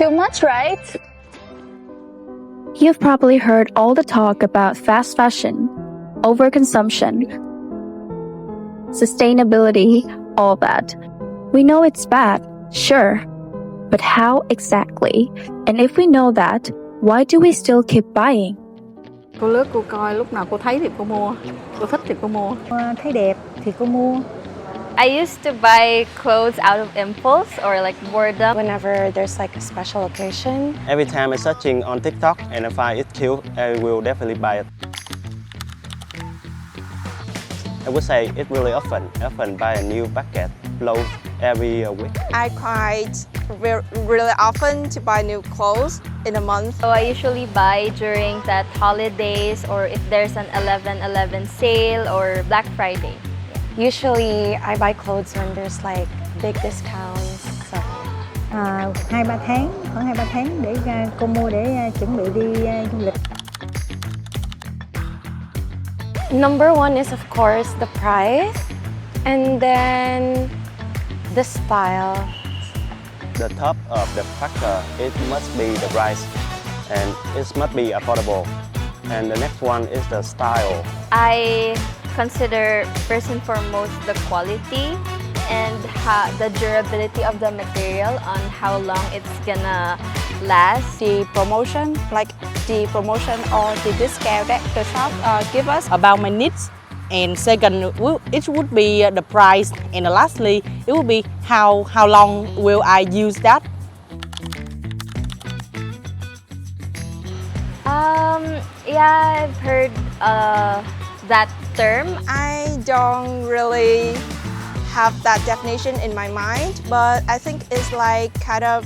too much, right? You've probably heard all the talk about fast fashion, overconsumption, sustainability, all that. We know it's bad, sure, but how exactly? And if we know that, why do we still keep buying? Cô lướt cô coi lúc nào cô thấy thì cô mua, cô thích thì cô mua. Thấy đẹp thì cô mua. I used to buy clothes out of impulse or like boredom. Whenever there's like a special occasion. Every time I'm searching on TikTok and I find it cute, I will definitely buy it. I would say it really often. I often buy a new bucket clothes every week. I quite really often to buy new clothes in a month. So I usually buy during that holidays or if there's an 11/11 sale or Black Friday. Usually I buy clothes when there's like big discounts. So. 2-3 tháng, khoảng 2-3 tháng để cô mua để chuẩn bị đi du lịch. Number one is of course the price and then the style. The top of the factor, it must be the price and it must be affordable. And the next one is the style. I consider first and foremost the quality and the durability of the material on how long it's gonna last. The promotion, like the promotion or the discount that the shop give us about my needs. And second, it would be the price, and lastly, it will be how long will I use that. Yeah, I've heard that term. I don't really have that definition in my mind, but I think it's like kind of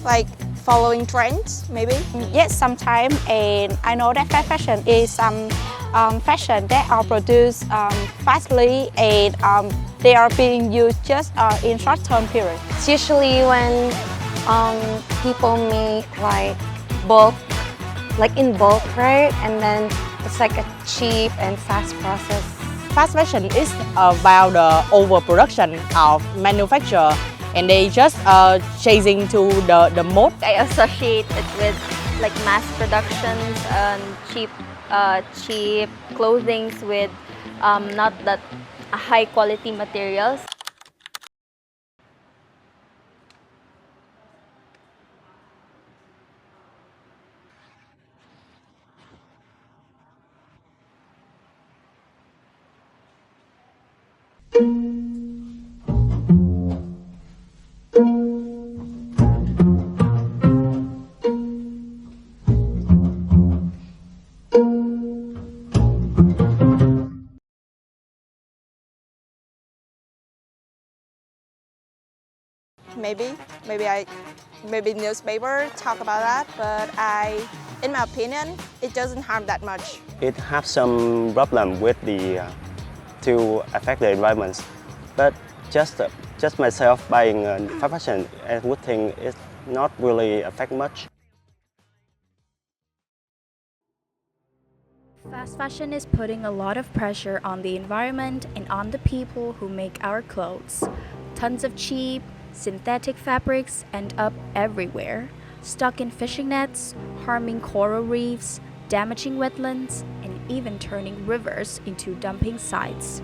like following trends, maybe. Yes, sometimes, and I know that fast fashion is some fashion that are produced fastly and they are being used just in short-term period. It's usually when people make like bulk, like in bulk, right? And then it's like a cheap and fast process. Fast fashion is about the overproduction of manufacture, and they just chasing to the mode. I associate it with like mass productions and cheap clothing with not that high quality materials. Maybe newspaper talk about that, but in my opinion, it doesn't harm that much. It has some problem with to affect the environment, but just myself buying fast fashion, I would think it's not really affect much. Fast fashion is putting a lot of pressure on the environment and on the people who make our clothes. Tons of cheap, synthetic fabrics end up everywhere, stuck in fishing nets, harming coral reefs, damaging wetlands, and even turning rivers into dumping sites.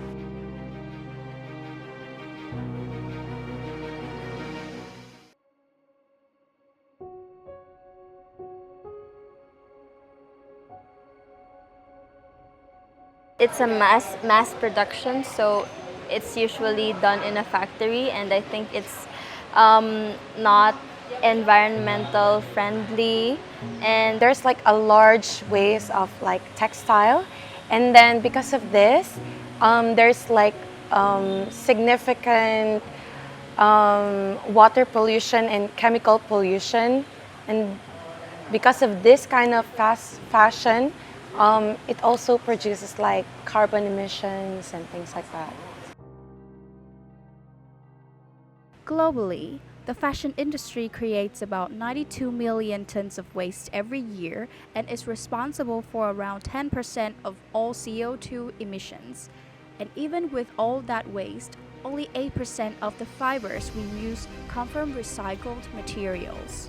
It's a mass production, so it's usually done in a factory, and I think it's not environmental friendly. And there's like a large waste of like textile, and then because of this, there's like significant water pollution and chemical pollution, and because of this kind of fast fashion, it also produces like carbon emissions and things like that. Globally, the fashion industry creates about 92 million tons of waste every year and is responsible for around 10% of all CO2 emissions. And even with all that waste, only 8% of the fibers we use come from recycled materials.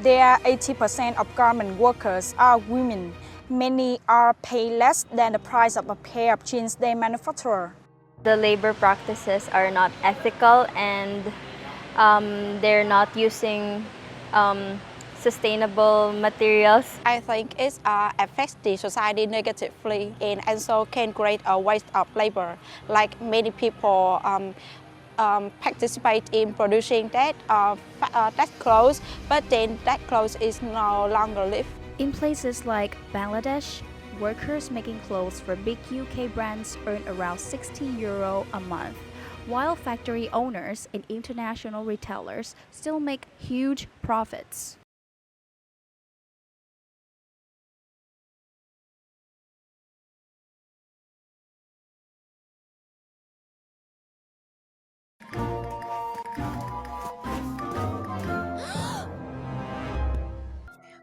There 80% of garment workers are women. Many are paid less than the price of a pair of jeans they manufacture. The labor practices are not ethical, and they're not using sustainable materials. I think it affects the society negatively and also can create a waste of labor. Like many people participate in producing that clothes, but then that clothes is no longer live. In places like Bangladesh, workers making clothes for big UK brands earn around €60 a month, while factory owners and international retailers still make huge profits.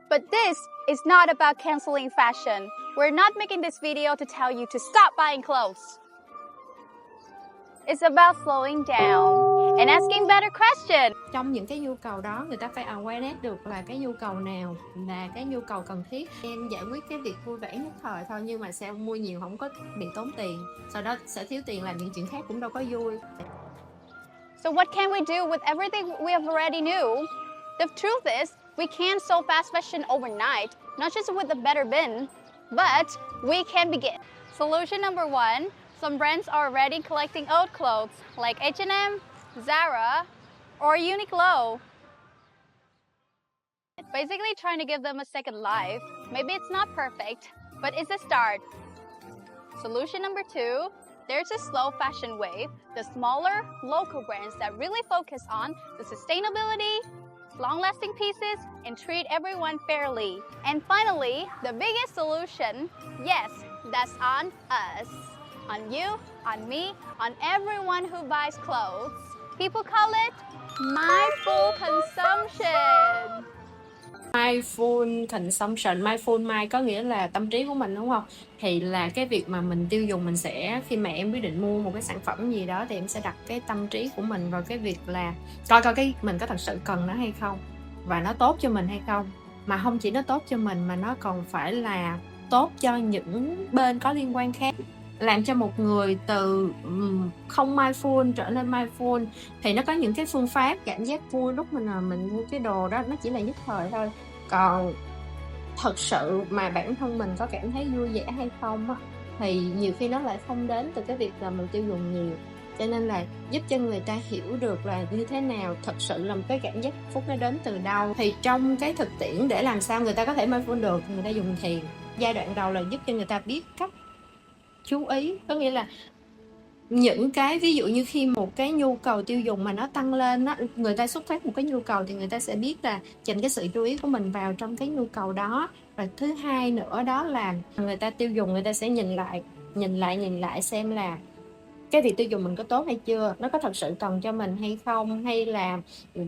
But this is not about canceling fashion. We're not making this video to tell you to stop buying clothes. It's about slowing down and asking better questions. Trong những cái nhu cầu đó, người ta phải awareness được là cái nhu cầu nào là cái nhu cầu cần thiết. Em giải quyết cái việc vui vẻ nhất thời thôi, nhưng mà sẽ mua nhiều không có bị tốn tiền. Sau đó sẽ thiếu tiền làm những chuyện khác cũng đâu có vui. So what can we do with everything we have already knew? The truth is, we can't solve fast fashion overnight, not just with a better bin, but we can begin. Solution number one, some brands are already collecting old clothes like H&M, Zara, or Uniqlo. Basically trying to give them a second life. Maybe it's not perfect, but it's a start. Solution number two, there's a slow fashion wave, the smaller local brands that really focus on the sustainability, long-lasting pieces, and treat everyone fairly. And finally, the biggest solution, yes, that's on us. On you, on me, on everyone who buys clothes. People call it mindful consumption. Mindful consumption, mindful mind có nghĩa là tâm trí của mình, đúng không? Thì là cái việc mà mình tiêu dùng, mình sẽ khi mà em quyết định mua một cái sản phẩm gì đó thì em sẽ đặt cái tâm trí của mình vào cái việc là coi cái mình có thật sự cần nó hay không, và nó tốt cho mình hay không. Mà không chỉ nó tốt cho mình mà nó còn phải là tốt cho những bên có liên quan khác. Làm cho một người từ không mindful trở nên mindful thì nó có những cái phương pháp cảm giác vui lúc mình mua cái đồ đó, nó chỉ là nhất thời thôi. Còn thật sự mà bản thân mình có cảm thấy vui vẻ hay không á, thì nhiều khi nó lại không đến từ cái việc là mình tiêu dùng nhiều. Cho nên là giúp cho người ta hiểu được là như thế nào thật sự là một cái cảm giác hạnh phúc nó đến từ đâu. Thì trong cái thực tiễn để làm sao người ta có thể mindful được, người ta dùng thiền. Giai đoạn đầu là giúp cho người ta biết cách chú ý, có nghĩa là những cái ví dụ như khi một cái nhu cầu tiêu dùng mà nó tăng lên đó, người ta xuất phát một cái nhu cầu thì người ta sẽ biết là dành cái sự chú ý của mình vào trong cái nhu cầu đó. Và thứ hai nữa đó là người ta tiêu dùng, người ta sẽ nhìn lại xem là cái việc tiêu dùng mình có tốt hay chưa, nó có thật sự cần cho mình hay không, hay là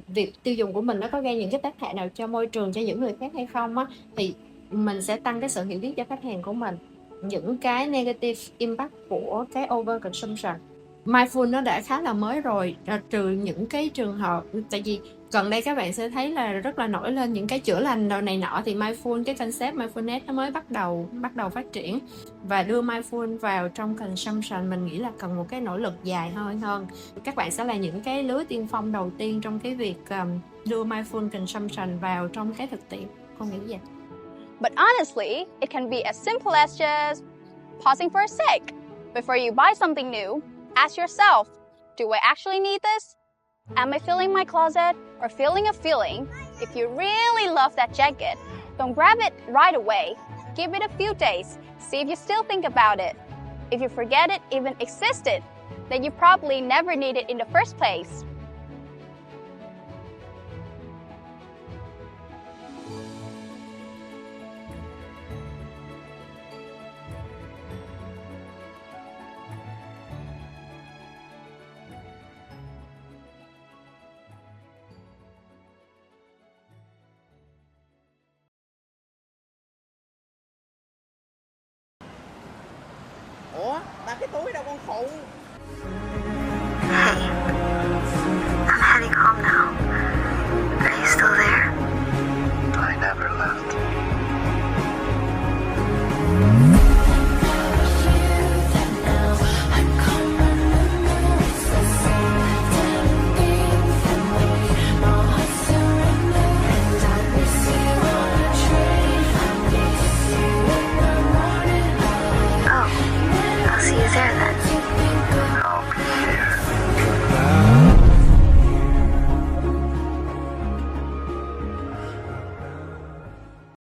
việc tiêu dùng của mình nó có gây những cái tác hại nào cho môi trường, cho những người khác hay không á, thì mình sẽ tăng cái sự hiểu biết cho khách hàng của mình những cái negative impact của cái over consumption. Mindful nó đã khá là mới rồi, trừ những cái trường hợp, tại vì gần đây các bạn sẽ thấy là rất là nổi lên những cái chữa lành đồ này nọ, thì mindful, cái concept mindfulness nó mới bắt đầu phát triển. Và đưa mindful vào trong consumption mình nghĩ là cần một cái nỗ lực dài hơn. Các bạn sẽ là những cái lứa tiên phong đầu tiên trong cái việc đưa mindful consumption vào trong cái thực tiễn. Con nghĩ vậy. But honestly, it can be as simple as just pausing for a sec. Before you buy something new, ask yourself, do I actually need this? Am I filling my closet or feeling a feeling? If you really love that jacket, don't grab it right away. Give it a few days. See if you still think about it. If you forget it even existed, then you probably never need it in the first place. Ủa, ba cái túi đâu con phụ.